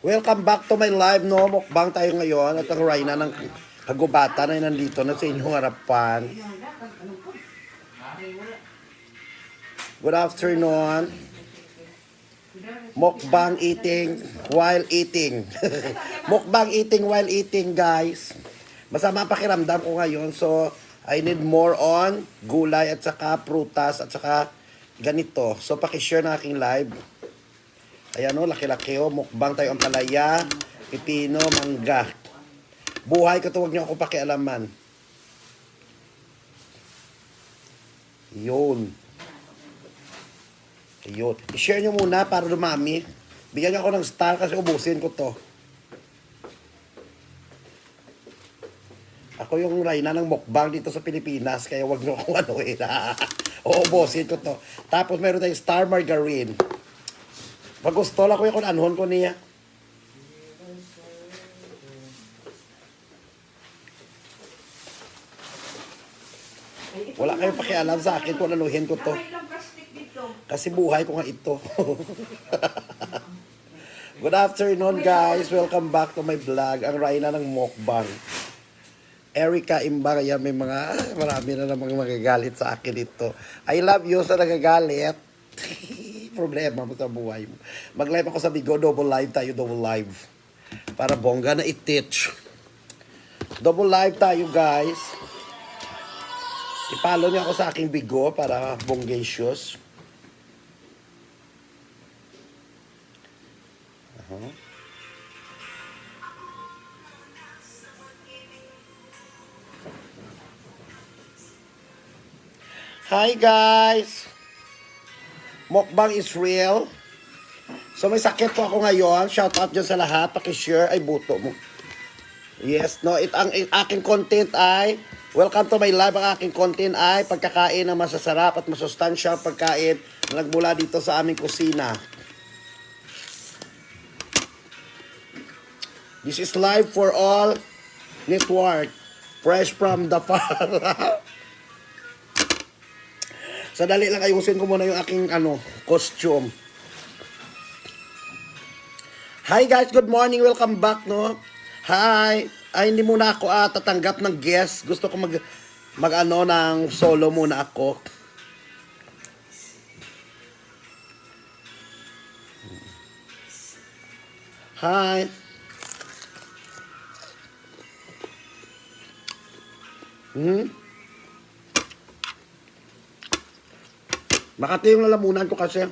Welcome back to my live, no? Mukbang tayo ngayon at ang Reyna ng kagubatan ay nandito na sa inyong harapan. Good afternoon. Mukbang eating while eating. Mukbang eating while eating, guys. Masama ang pakiramdam ko ngayon, so I need more on gulay at saka prutas at saka ganito. So pakishare na aking live. Ayan o, laki-laki o. Mukbang tayo ang palaya, pipino, mangga. Buhay ko to, huwag niyo ako pakialaman. Yun. Yun. I-share nyo muna para dumami. Bigyan niyo ako ng star kasi ubusin ko to. Ako yung Reyna ng mukbang dito sa Pilipinas, kaya wag niyo akong ano eh. Uubusin ko to. Tapos meron tayong star margarine. Pag gusto lang ko yung anhon ko niya. Wala kayong pakialam sa akin kung anuhin ko to. Kasi buhay ko nga ito. Good afternoon, guys. Welcome back to my vlog. Ang Reyna ng mukbang. Erika Embang. Ayan, may mga, marami na namang magagalit sa akin ito. I love you sa nagagalit. Problema mo sa buhay mo. Mag-live ako sa Bigo, double live tayo, double live. Para bongga na i-teach. Double live tayo, guys. I-follow niyo ako sa aking Bigo para bonggacious. Hi, guys! Mukbang is real. So may sakit po ako ngayon. Shout out dyan sa lahat. Pakishare. Ay, buto mo. Yes, no. Ang aking content ay, welcome to my live. Ang aking content ay pagkakain na masasarap at masustansyal pagkain na nagmula dito sa aming kusina. This is live for all network. Fresh from the farm. Sadali lang, ayusin ko muna yung aking costume. Hi guys, good morning. Welcome back, no? Hi. Ay, hindi muna ako tatanggap ng guest. Gusto ko ng solo muna ako. Hi. Makati yung lalamunan ko kasi.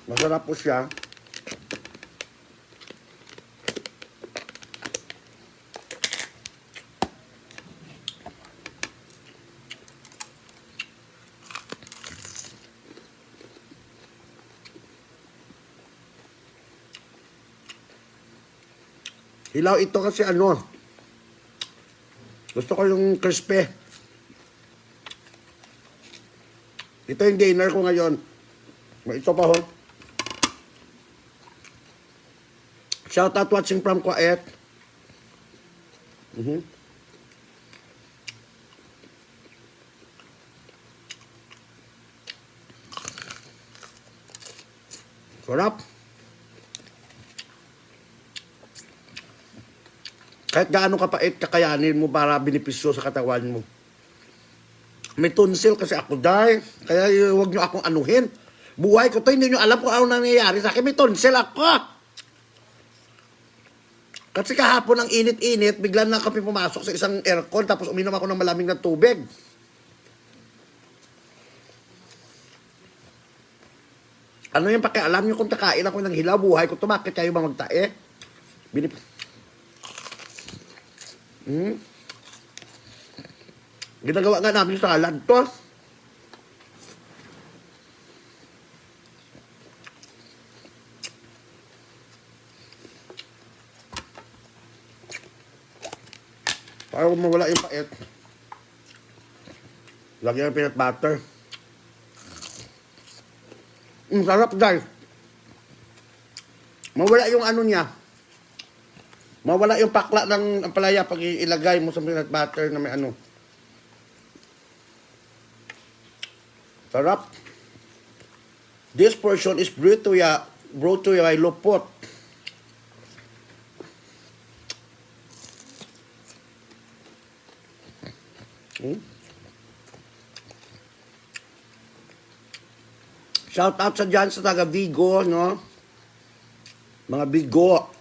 Masarap po siya. Hilaw ito kasi gusto ko yung crispy. Ito yung dinner ko ngayon. Ito pa ho. Shout out watching from Kuwait. Sarap. Kahit gaano kapait, kakayanin mo para benepisyo sa katawan mo. May tonsil kasi ako, dahil. Kaya huwag nyo akong anuhin. Buhay ko to, hindi nyo alam kung ano nangyayari sa akin. May tonsil ako. Kasi kahapon ang init-init, bigla na kami pumasok sa isang aircon, tapos uminom ako ng malamig na tubig. Ano yung pakialam nyo kung kakain ako ng hilaw, buhay ko to, bakit kayo ba magtae? Ginagawa nga namin salad to. Para mawala yung pait. Lagyan ng peanut butter. Sarap, guys. Mawala yung niya. Mawala yung pakla ng palaya pag ilagay mo sa peanut butter na may Sarap. This portion is brought to you by Lupot. Shout out sa dyan sa taga Vigo, no? Mga Vigo.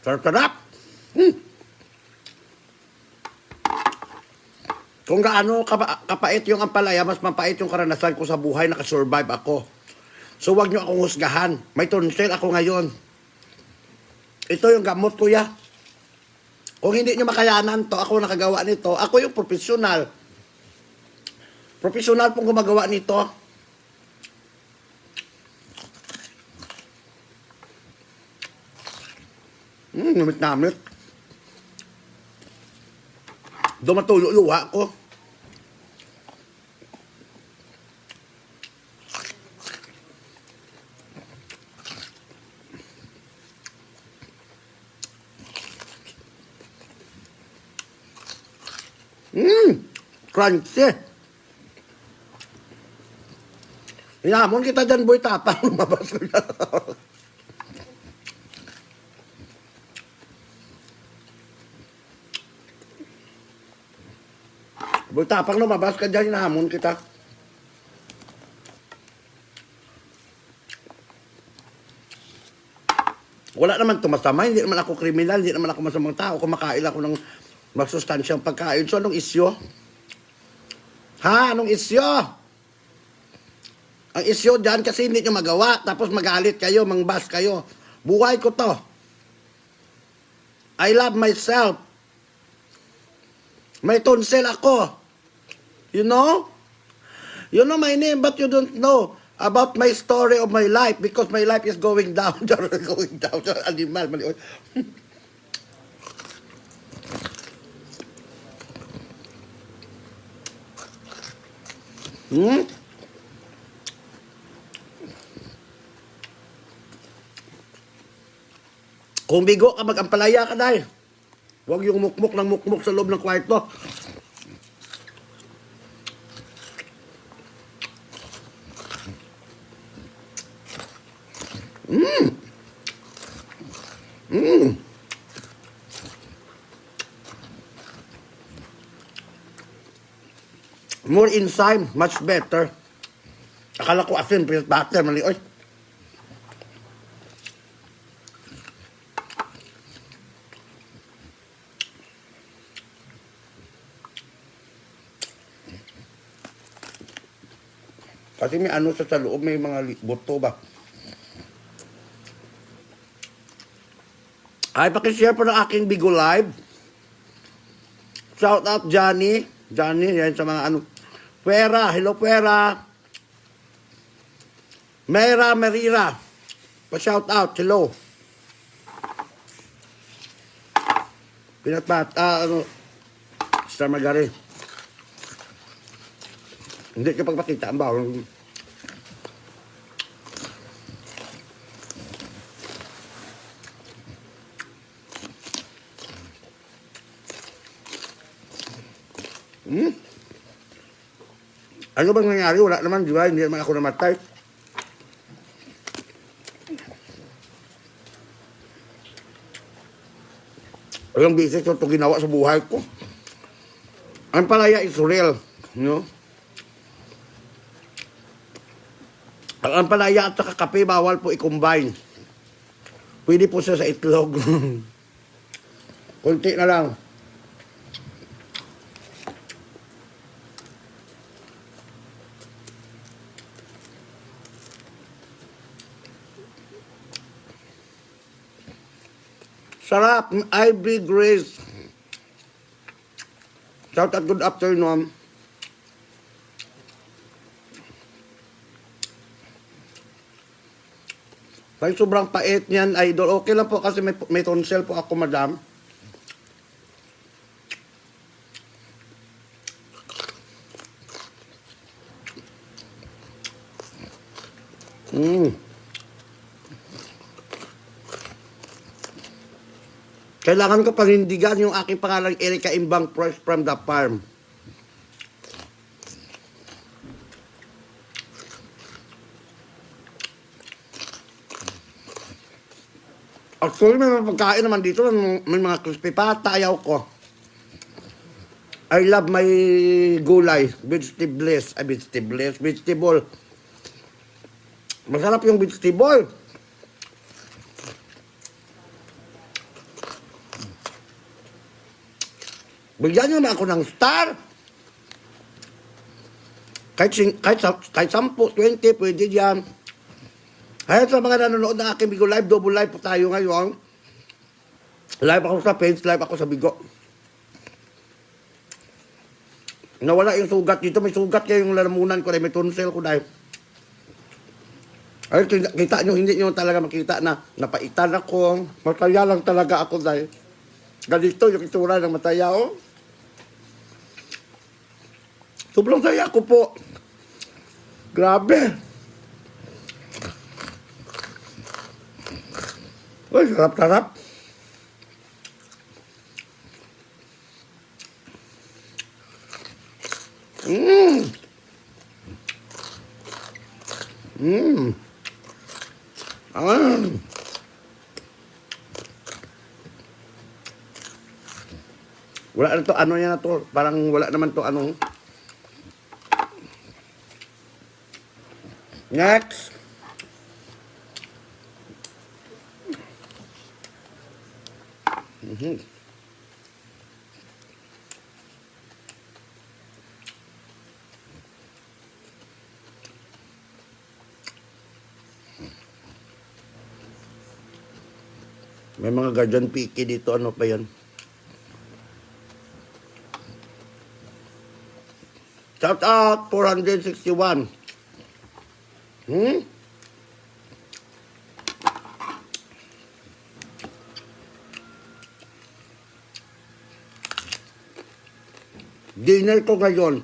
Sarap-sarap! Kung gaano kapait yung ampalaya, mas mapait yung karanasan ko sa buhay, nakasurvive ako. So wag nyo akong husgahan. May tonsil ako ngayon. Ito yung gamot, kuya. Kung hindi nyo makayanan to, ako nakagawa nito. Ako yung professional. Professional pong gumagawa nito. Namit-namit. Dumatulo luha ko. Crunchy. Inamon kita dyan, boy, tapang. Lumabas ko na. Boy, tapang lumabas ka dyan, inamon kita. Wala naman tumasama, hindi naman ako kriminal, hindi naman ako masamang tao. Kumakain ako ng masustansyang pagkain. So, anong isyo? Ha? Anong isyo? Ang isyo dyan kasi hindi nyo magawa. Tapos magalit kayo, mangbas kayo. Buhay ko to. I love myself. May tonsil ako. You know? You know my name, but you don't know about my story of my life because my life is going down. Going down. Animal. Mali. Kung bigo ka, mag-ampalaya ka dahil. Huwag yung mukmuk ng mukmuk sa loob ng kwarto. More enzyme, much better. Akala ko asin, peanut butter, mali. Oy. Kasi may ano sa loob, may mga buto ba. Ay, pakishare po ng aking Bigo Live. Shout out Johnny. Johnny, yan sa mga ano. Puera, hello Puera. Merira. Pa-shout out, hello. Star Margaret. Hindi ka pagpakita ang bawal. Ano bang nangyari? Wala naman, di ba? Hindi naman ako namatay. Walang bisis ito ginawa sa buhay ko. Ang palaya is real. No? Ang palaya at saka kape, bawal po i-combine. Pwede po siya sa itlog. Kunti na lang. Sarap, Ivory Grace. Shout out, good afternoon. Ay, sobrang pait niyan, idol. Okay lang po kasi may tonsil po ako, madam. Mm. Kailangan ko panindigan yung aking pangalan, Erika Embang, fresh from the farm. Actually, may mga pagkain naman dito, may mga crispy pata, ayaw ko. I love my gulay, vegetable. Masarap yung vegetable. Bigyan nyo na ako ng star. Kahit 10, 20, pwede dyan. Kaya sa mga nanonood ng aking Bigo Live, double live po tayo ngayon. Live ako sa page, live ako sa Bigo. Nawala yung sugat dito. May sugat kayo yung lalamunan ko. May tonsil ko dahil. Ay, kita nyo, hindi nyo talaga makita na napaitan ako. Mataya lang talaga ako dahil. Ganito yung itsura ng mataya, oh. Sobrang saya ko po. Grabe. Uy, sarap-sarap. Mmm. Mmm. Ah. Wala na to, ano yan na to. Parang wala naman to, ano. Next. May mga guardian piki dito, ano pa yan? Shout out, 461. Dinner ko ngayon.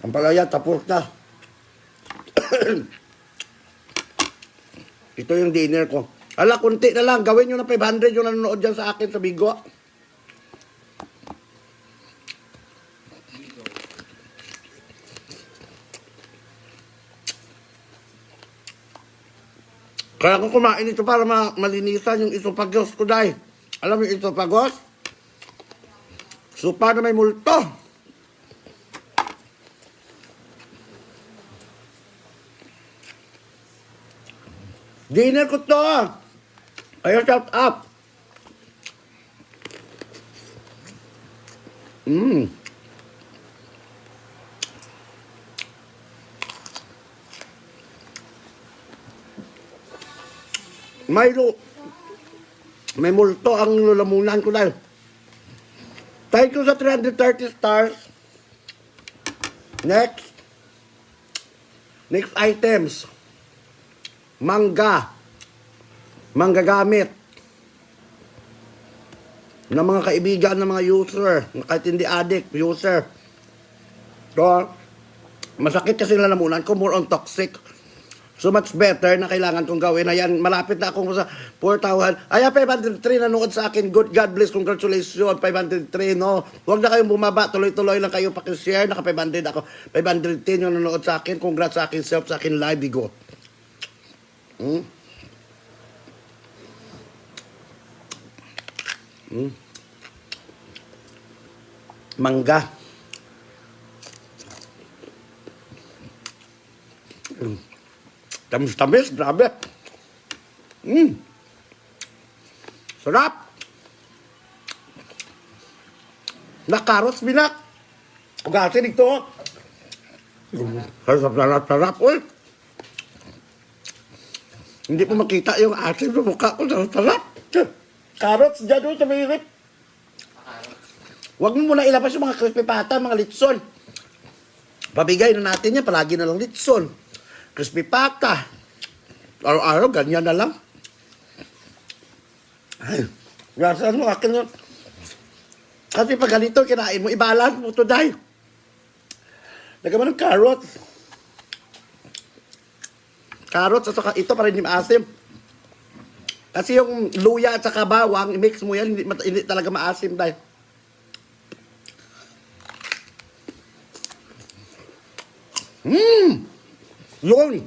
Ang palaya, tapos na. Ito yung dinner ko. Ala, kunti na lang. Gawin nyo na 500 yung nanonood dyan sa akin sa Bigo. Kaya ko kumain ito para malinisan yung isopagos ko dahil. Alam mo yung isopagos? Supa na may multo. Dinner ko to. Kaya shout up. May multo ang lulamunan ko dahil. Thank you sa 330 stars. Next items. Mangga gamit ng mga kaibigan ng mga user, kahit hindi addict, user. So, masakit kasi lalamunan ko, more on toxic. So much better na kailangan kong gawin. Ayan, malapit na akong sa 4,000. Ayan, 503 nanood sa akin. Good, God bless, congratulations. 503, no? Huwag na kayong bumaba. Tuloy-tuloy lang kayo pakishare. Naka 500 ako. 510 yung nanood sa akin. Congrats sa akin self, sa akin live, Bigo. Mangga. Tamis-tamis, grabe. Sarap. Na carrots binak. Ugasin ito. Sarap. Uy. Hindi po makita yung asin sa mukha ko. Sarap. Carrots dyan doon sa may rip. Huwag mo muna ilabas yung mga crispy pata, mga litson. Pabigay na natin yan. Palagi na lang litson. Crispy pata. Araw-araw, ganyan na lang. Ay, gasan mo, akin yun. Kasi pag ganito, kinain mo, i-balance mo to, day. Lagyan mo ng carrots. Carrots at saka ito para hindi maasim. Kasi yung luya at saka bawang, i-mix mo yan, hindi talaga maasim dahil. Yun.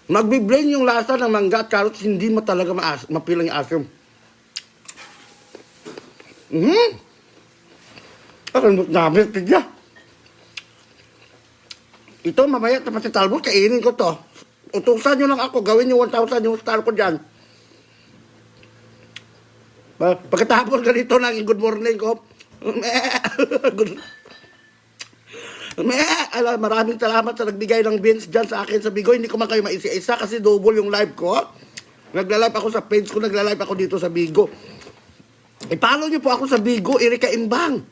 Magbiblend yung lasa ng mangga at carrots, hindi mo talaga mapilang yung asim. Ang namin, tigya. Ito, mamaya, tapos si Talbot, kainin ko to. Utusan nyo lang ako, gawin yung 1,000 yung star ko dyan. Pagkatapos ganito lang, good morning ko. Maraming salamat sa nagbigay ng beans dyan sa akin sa Bigo. Hindi ko man kayo maisa-isa kasi double yung live ko. Nagla-live ako sa page ko, nagla-live ako dito sa Bigo. I-follow nyo po ako sa Bigo, Erika Embang.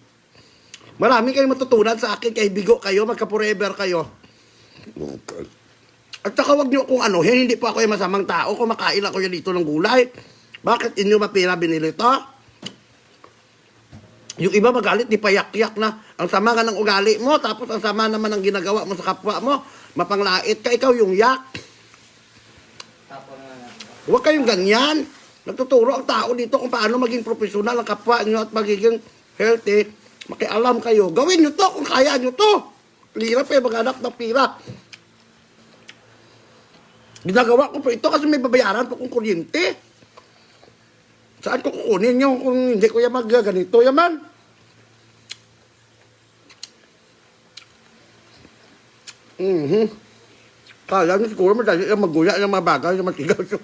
Maraming kayong matutunan sa akin, kay Bigo kayo, magka-forever kayo. At saka wag nyo kung hindi po ako yung masamang tao, kumakain ako yan dito ng gulay. Bakit inyo mapira binili to? Yung iba magalit, di payak-yak na. Ang sama nga ng ugali mo, tapos ang sama naman ng ginagawa mo sa kapwa mo. Mapanglait ka, ikaw yung yak. Huwag kayong ganyan. Nagtuturo ang tao dito kung paano maging profesional ang kapwa nyo at magiging healthy. Makialam kayo. Gawin nyo to kung kaya nyo to. Hirap maghanap ng pira. Ginagawa ko po ito kasi may babayaran po kung kuryente. Saan ko kukunin nyo kung hindi ko yan ganito yaman? Kala nyo siguro madali yung maguya ng mga bagay na matigaw nyo.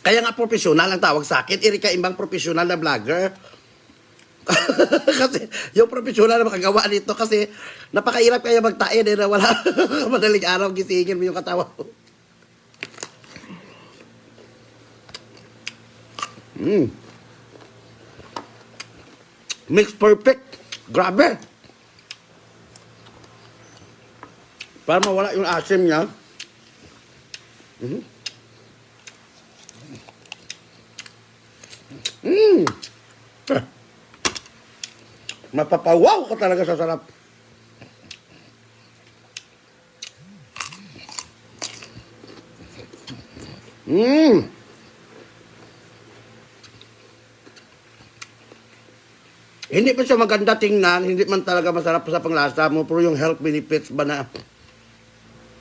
Kaya nga profesional ang tawag sa akin. Erika Embang, profesional na vlogger. Kasi yung profesional na makagawa dito kasi napakahirap kaya magtain na wala madaling araw gisingin mo yung katawan mo. Mix perfect. Grabe. Para mawala yung asim niya. Mapapawaw ka talaga sa sarap. Hindi pa siya maganda tingnan, hindi man talaga masarap sa panglasa mo, pero yung health benefits ba na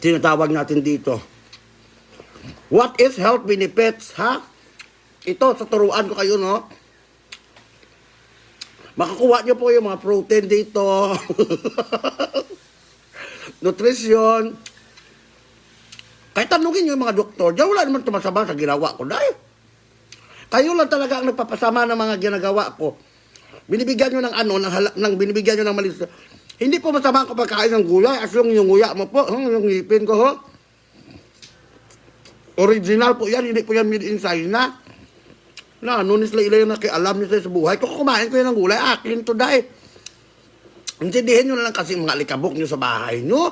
tinatawag natin dito. What is health benefits, ha? Ito, sa turuan ko kayo, no? Makakuha nyo po yung mga protein dito. Nutrition. Kahit tanungin nyo yung mga doktor, diyan wala naman tumasama sa ginawa ko, dahil. Kayo lang talaga ang nagpapasama ng mga ginagawa ko. Binibigyan nyo ng binibigyan nyo ng malis. Hindi po masama kapag kain ng gulay, as long yung nguya mo po, yung ngipin ko, ho. Original po yan, hindi po yan made in China. Nunis lang yung nakialam nyo sa buhay. Kung kumain ko yan ng gulay, akin to dahil. Intindihin nyo na lang kasi mga alikabok nyo sa bahay nyo.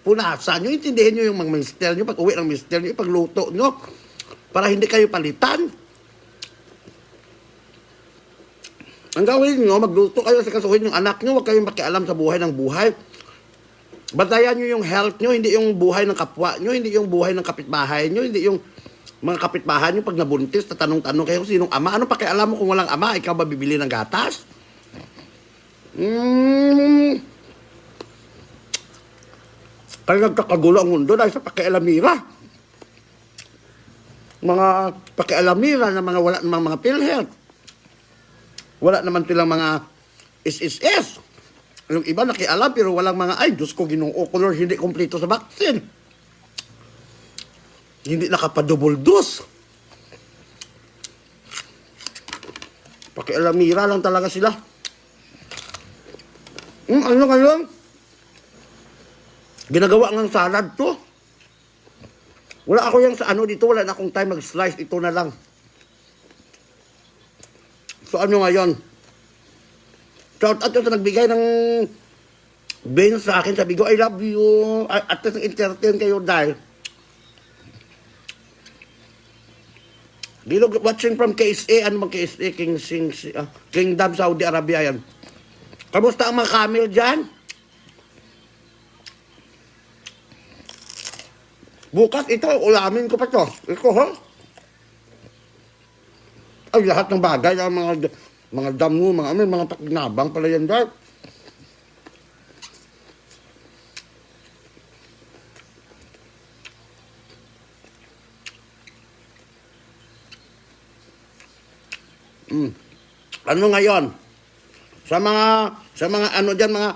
Punasan nyo, intindihin nyo yung mga mister nyo, pag uwi ng mister nyo, pagluto nyo, para hindi kayo palitan. Ang gawin nyo, magluto kayo sa kasuhin yung anak nyo, huwag kayong makialam sa buhay ng buhay. Bantayan nyo yung health nyo, hindi yung buhay ng kapwa nyo, hindi yung buhay ng kapitbahay nyo, hindi yung mga kapitbahay nyo pag nabuntis, tatanong-tanong kayo sinong ama. Ano pakialam mo kung walang ama, ikaw ba bibili ng gatas? Kaya nagkakagulo ang mundo dahil sa pakialamira. Mga pakialamira na wala namang mga PhilHealth. Wala naman silang mga SSS. Yung iba nakialam pero walang mga, ay, Diyos ko, Ginoo ko, Lord, hindi kompleto sa vaccine. Hindi nakapadouble dose. Pakialamira lang talaga sila. Ano ngayon? Ginagawa ng salad to. Wala ako yung sa dito, wala na akong time mag-slice, ito na lang. So ano ngayon? Shout out sa nagbigay ng beans sa akin, sabi ko, I love you. At entertain kayo dahil. Dilog watching from KSA, ano bang KSA? Kingdom, Saudi Arabia yan. Kamusta ang mga camel dyan? Bukas ito, ulamin ko pa to. Ito, ha? Ay, lahat ng bagay, ang mga damo, mga pakinabang pala yan dyan. Ano ngayon? Sa mga ano diyan mga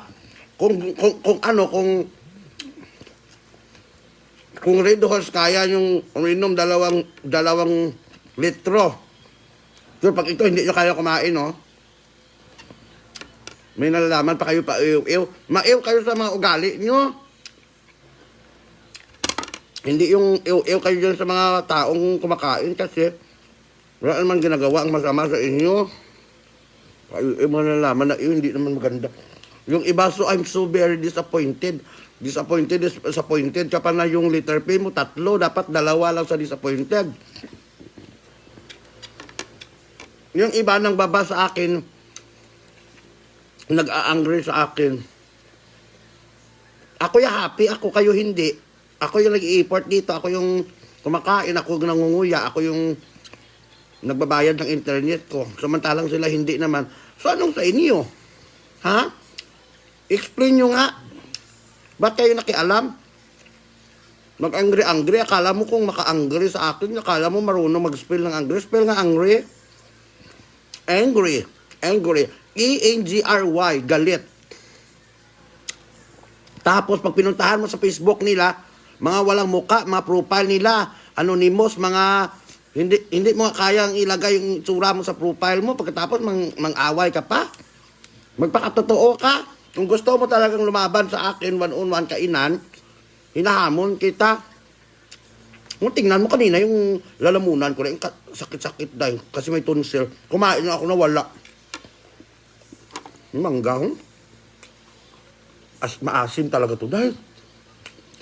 kung Red Horse kaya yung uminom dalawang litro. So pag ito hindi nyo kaya kumain, no? May nalalaman pa kayo pa iw. Maiw kayo sa mga ugali nyo. Hindi yung iw kayo dyan sa mga taong kumakain kasi wala naman ginagawa ang masama sa inyo. Malalaman na yun, hindi naman maganda. Yung iba, so I'm so very disappointed. Disappointed ka pa na yung letter P mo, 3. Dapat 2 lang sa disappointed. Yung iba nang baba sa akin, nag-a-angry sa akin. Ako yung happy, ako kayo hindi. Ako yung nag-i-import dito, ako yung kumakain, ako yung nangunguya, ako yung nagbabayad ng internet ko. Samantalang sila hindi naman. So anong sa inyo? Ha? Explain nyo nga. Ba't kayo nakialam? Mag-angry-angry. Akala mo kung maka-angry sa akin, akala mo marunong mag-spell ng angry. Spell nga angry. Angry. E-A-N-G-R-Y. Galit. Tapos pag pinuntahan mo sa Facebook nila, mga walang muka, mga profile nila, anonymous, mga hindi mo kayang ilagay yung tsura mo sa profile mo, pagkatapos mang-away ka pa. Magpakatotoo ka. Kung gusto mo talagang lumaban sa akin, one-on-one kainan, hinahamon kita. Kung tingnan mo kanina yung lalamunan ko, yung sakit-sakit dahil kasi may tonsil. Kumain na ako na wala. Mangga, maasim talaga to dahil.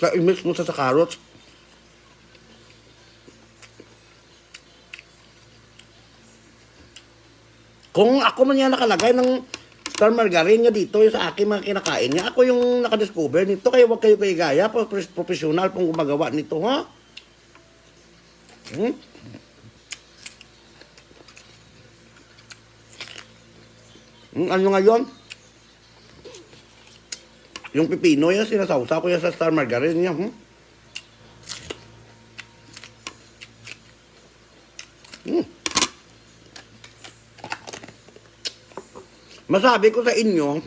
Kaya i-mix mo sa carrots. Kung ako man yan nakalagay ng star margarine niya dito yung sa akin mga kinakain niya, ako yung nakadiscover nito, kaya huwag kayo gaya, professional pong gumagawa nito, ha? Ano ngayon? Yung pipino yan, sinasawsa ko yan sa star margarine niya, Masabi ko sa inyo,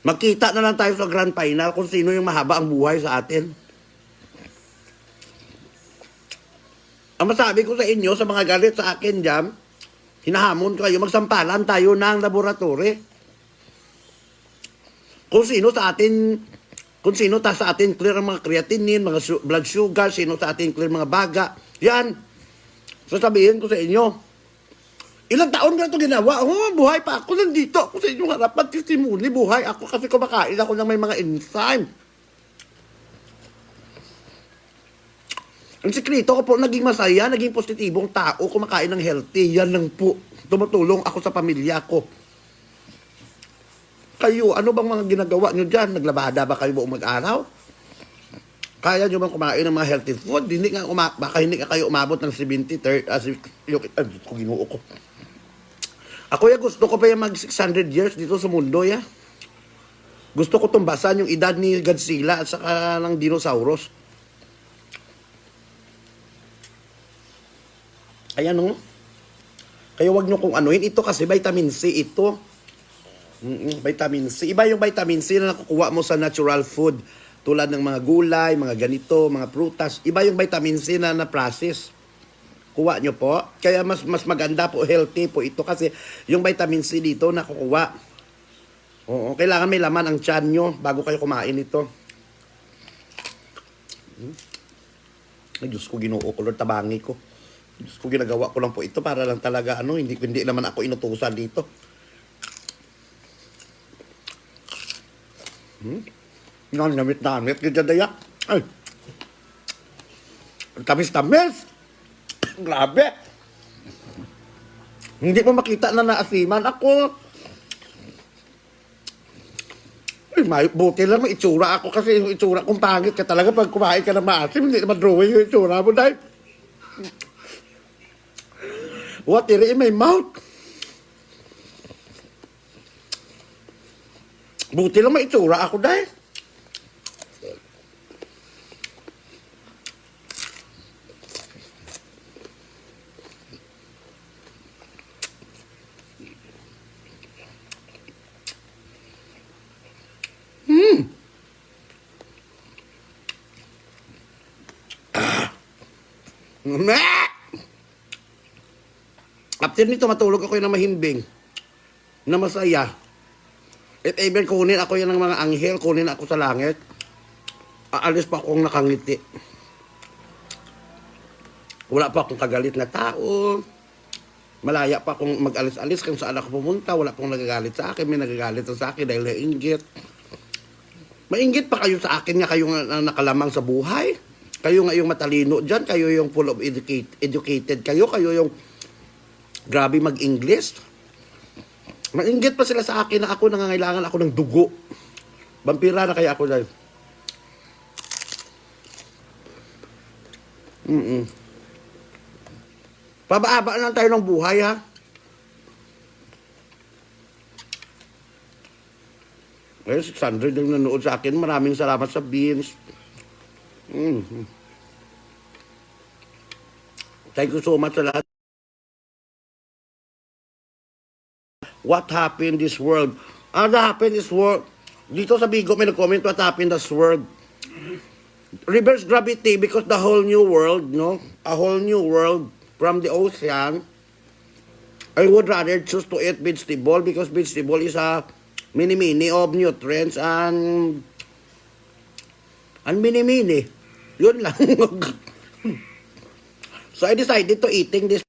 magkita na lang tayo sa grand final kung sino yung mahaba ang buhay sa atin. Ang masabi ko sa inyo, sa mga galit sa akin dyan, hinahamon kayo, magsampalan tayo ng laboratory. Kung sino sa atin clear ang mga creatinine, mga blood sugar, sino sa atin clear mga baga, yan. Sasabihin ko sa inyo, ilang taon nga ito ginawa? Buhay pa ako nandito. Ako sa inyong harapan, testimony, buhay ako kasi kumakain ako ng may mga enzyme. Ang sekreto ko po, naging masaya, naging positibong tao, kumakain ng healthy. Yan lang po. Tumutulong ako sa pamilya ko. Kayo, ano bang mga ginagawa nyo dyan? Naglabada ba kayo buong mag-araw? Kaya nyo bang kumain ng mga healthy food? Baka hindi ka kayo umabot ng 70, 30, ginuo ko. Ako gusto ko pa yung mag 600 years dito sa mundo, ya. Gusto ko tumbasan yung edad ni Godzilla at saka ng dinosaurus. Ayan, no? Kaya wag nyo kung anuhin. Ito kasi vitamin C ito. Vitamin C. Iba yung vitamin C na nakukuha mo sa natural food. Tulad ng mga gulay, mga ganito, mga prutas. Iba yung vitamin C na na-process. Kuha nyo po. Kaya mas maganda po, healthy po ito. Kasi yung vitamin C dito nakukuha. Oo, kailangan may laman ang tiyan nyo bago kayo kumain ito. Ay, Diyos ko, ginoo ko, Lord, tabangi ko. Diyos ko, ginagawa ko lang po ito para lang talaga, hindi naman ako inutusan dito. Namit, kita daya. Ay. Tamis. Grabe. Hindi pa makita na naasiman. Ako, buti lang may itsura ako kasi yung itsura kong pangit ka talaga pag kumain ka na maasim, hindi naman drawing yung itsura mo dahil. Water in my mouth. Buti lang may itsura ako dahil. After nito, matulog ako yung mahimbing, na masaya. At even kunin ako yan ng mga anghel, kunin ako sa langit, aalis pa akong nakangiti. Wala pa akong kagalit na tao. Malaya pa akong mag-alis-alis kung saan ako pumunta. Wala pong nagagalit sa akin. May nagagalit sa akin dahil nainggit. Mainggit pa kayo sa akin nga kayo nga nakalamang sa buhay. Kayo nga yung matalino dyan. Kayo yung full of educated. Kayo yung grabe mag-English. Mainggit pa sila sa akin na ako nangangailangan ako ng dugo. Vampira na kaya ako dahil. Pababa lang tayo ng buhay, ha? Ngayon, 600 yung nanood sa akin. Maraming salamat sa beans. Thank you so much sa lahat. What happened this world? What happened this world? Dito sa Bigo may nag-comment, what happened this world? Reverse gravity because the whole new world, no? A whole new world from the ocean. I would rather choose to eat vegetable because vegetable is a mini-mini of nutrients and mini-mini. Yun lang. So I decided to eating this.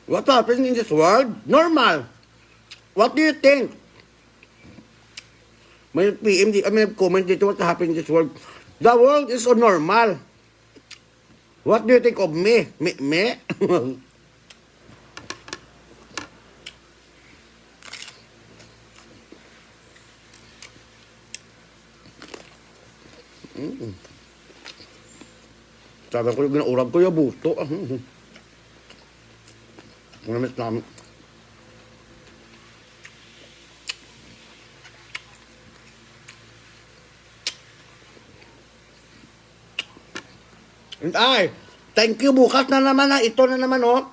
What happened in this world? Normal. What do you think? May PM, may comment dito, what happened in this world? The world is so normal. What do you think of me? Me? Sabi ko yung ginaurag ko yung buto. Namit namin. And thank you, bukas na naman na. Ito na naman, oh.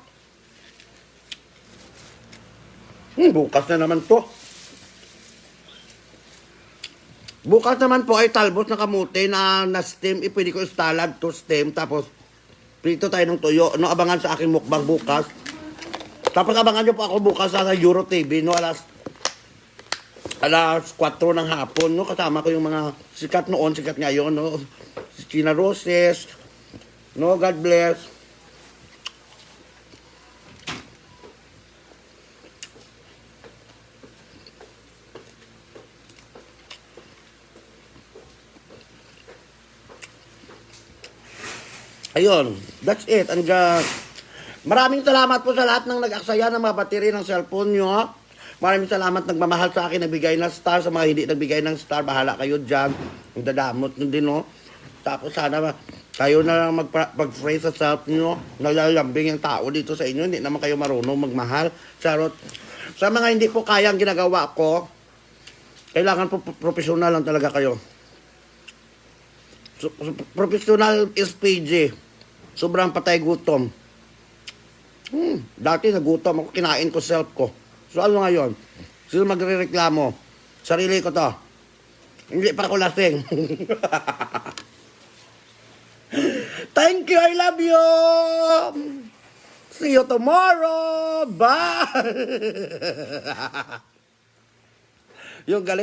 Bukas na naman to. Bukas naman po ay talbos na kamote na steam. Pwede ko salad to steam. Tapos, prito tayo ng tuyo. No, abangan sa aking mukbang bukas. Tapos abangan nyo po ako bukas sa Euro TV, no, alas 4 ng hapon, no, kasama ko yung mga sikat noon, sikat ngayon, no, si China Roses, no, God bless. Ayun, that's it. And maraming salamat po sa lahat ng nag-aksaya ng mga battery ng cellphone nyo. Maraming salamat nagmamahal sa akin, nagbigay ng star. Sa mga hindi nagbigay ng star, bahala kayo dyan. Ang dadamot nyo din, no? Tapos sana kayo na lang mag-pray sa self nyo. Nalalambing yung tao dito sa inyo. Hindi naman kayo marunong magmahal. Charot. Sa mga hindi po kayang ginagawa ko, kailangan po professional lang talaga kayo. So, professional is PG. Sobrang patay gutom. Dati nagutom ako, kinain ko self ko. So ano ngayon? Sino magre-reklamo? Sarili ko to. Hindi pa ako lasing. Thank you, I love you! See you tomorrow! Bye! Yung galing.